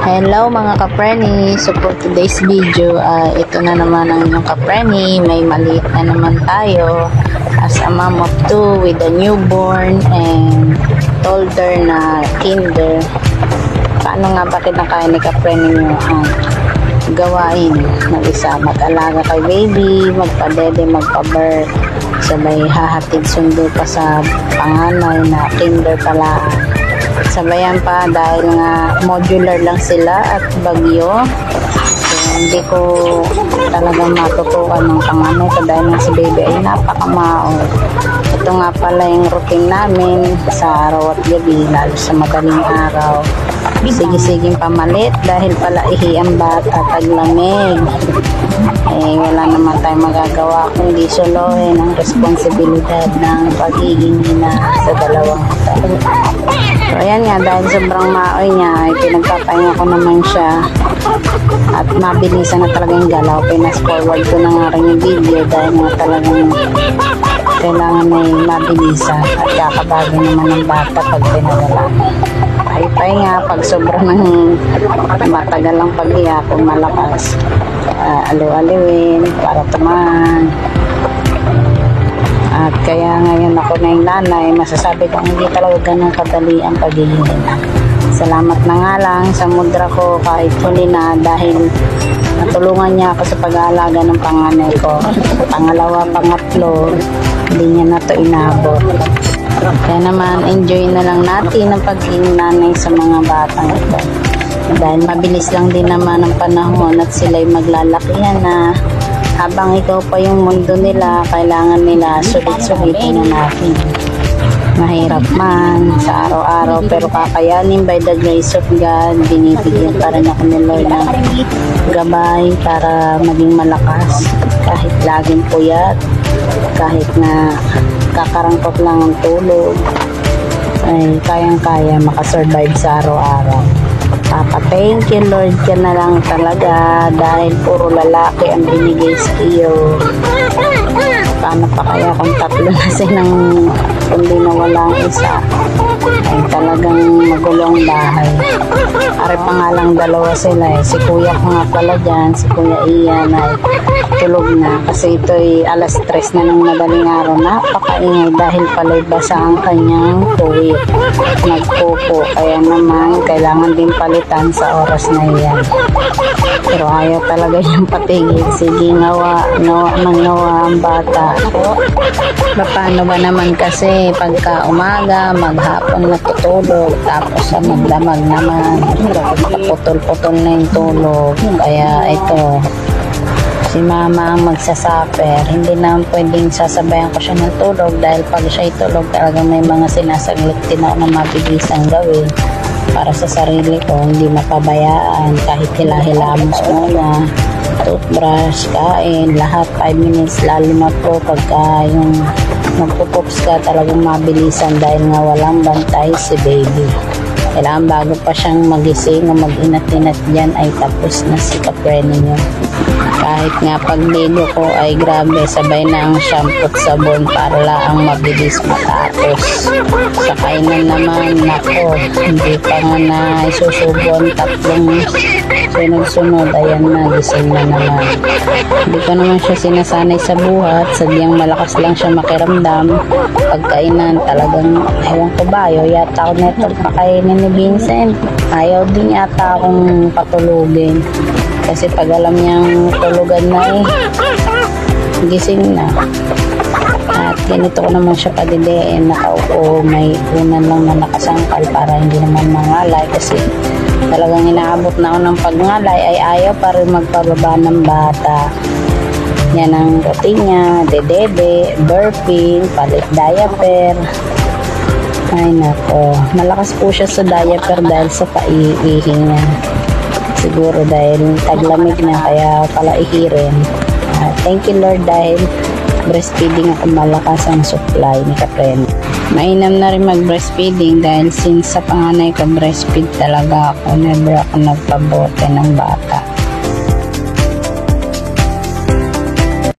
Hello mga kapreni, so for today's video, ito na naman ang inyong kapreni. May maliit na naman tayo as a mom of two with a newborn and toddler na kinder. Paano nga ba kinakaya ni kapreni nyo ang gawain ng isa? Mag-alaga kay baby, magpa-dede, magpa-birth, sabay hahatid sundo pa sa panganay na kinder pala. Sabayan pa dahil nga modular lang sila at bagyo, so, hindi ko talagang matutukan ng panganay ko dahil nga si baby ay napakamao. Ito nga pala yung routine namin sa araw at gabi, lalo sa madaling araw. Sige-siging pamalit dahil pala ihi ang bata, taglamig. Wala naman tayong magagawa kundi solohin ang responsibilidad ng pagiging ina sa dalawang taon. So ayan nga, dahil sobrang maoy niya, ay pinagpapahinga ko naman siya at mabilisan na talagang galaw. Pinas forward ko na nga rin yung video dahil nga talagang kailangan ay mabilisan at kakabagay naman ng bata pag pinagala. Ay nga, pag sobrang matagal lang pag-iya kung malakas, aliw-aliwin para tumaan. At kaya ngayon ako na yung nanay, masasabi kong hindi talaga ganun kadali ang pagiging ina. Salamat na nga lang sa mudra ko kahit huli na dahil natulungan niya ako sa pag-aalaga ng panganay ko. Pangalawa, pangatlo, hindi niya na ito inabot. Kaya naman, enjoy na lang natin ang pagiging nanay sa mga batang ito. Dahil mabilis lang din naman ang panahon at sila'y maglalakihan na. Habang ikaw pa yung mundo nila, kailangan nila sulit-sulitin na natin. Mahirap man sa araw-araw, pero kakayanin by the grace of God. Binibigyan pa rin ako ni Lord ng gabay para maging malakas. Kahit laging puyat, kahit na kakarangkot lang ang tulog, ay kayang-kaya makasurvive sa araw-araw. Papa, thank you Lord ka na lang talaga dahil puro lalaki ang binigay sa iyo. Paano pa kaya kung tatlo na silang kundi na walang isa, ay talagang magulong bahay. Ari pa nga lang dalawa sila si kuya ko nga pala dyan, si kuya Ian ay tulog na kasi ito'y alas 3 na ng madaling araw. Napakaingay dahil pala'y basa ang kanyang tuwid, nagpupo, kaya naman kailangan din palitan sa oras na iyan. Pero ayaw talaga yung patigil. Sige, ngawa ang bata. Paano ba naman kasi pagka umaga, maghapon natutulog, tapos sa magdamag naman, putol-putol na yung tulog. Kaya ito, si mama ang magsasaper. Hindi na pwedeng sasabayan ko siya ng tulog dahil pag siya itulog, talagang may mga sinasaglit din ako na mabilis ang gawin para sa sarili ko, hindi mapabayaan. Kahit hila-hilamos muna, toothbrush, kain, lahat 5 minutes, lalo na po pagka yung magpupups ka, talagang mabilisan dahil nga walang bantay si baby. Kailangan bago pa siyang magising o mag-inat-inat dyan ay tapos na si kapreni niyo. Kahit nga pagligo ko ay grabe, sabay na ang shampoo at sabon para lang mabilis matapos. Sa kainan naman, nako, hindi pa nga na isusubon, tatlong sunod-sunod, ayan na, gising na naman. Hindi ko naman siya sinasanay sa buhat, sadyang malakas lang siya makiramdam. Pagkainan, talagang, ewan ko ba, ayaw yata ako neto pakainin ni Vincent. Ayaw din yata akong patulugin. Kasi pag alam niyang tulugan na gising na. At ganito ko naman siya padidiin, nakaupo, may unan lang na nakasangkal para hindi naman mangalay. Kasi talagang inaabot na ako ng pagngalay ay ayaw pa rin magpababa ng bata. Yan ang routine niya, dedede, burping, palit diaper. Ay nako, malakas po siya sa diaper dahil sa paiihi niya. Siguro dahil taglamig na kaya pala ihirin. Thank you Lord dahil breastfeeding ako, malakas ang supply ni kapreni. Mainam na rin mag-breastfeeding dahil since sa panganay ko breastfeed talaga ako, never ako nagpabote ng bata.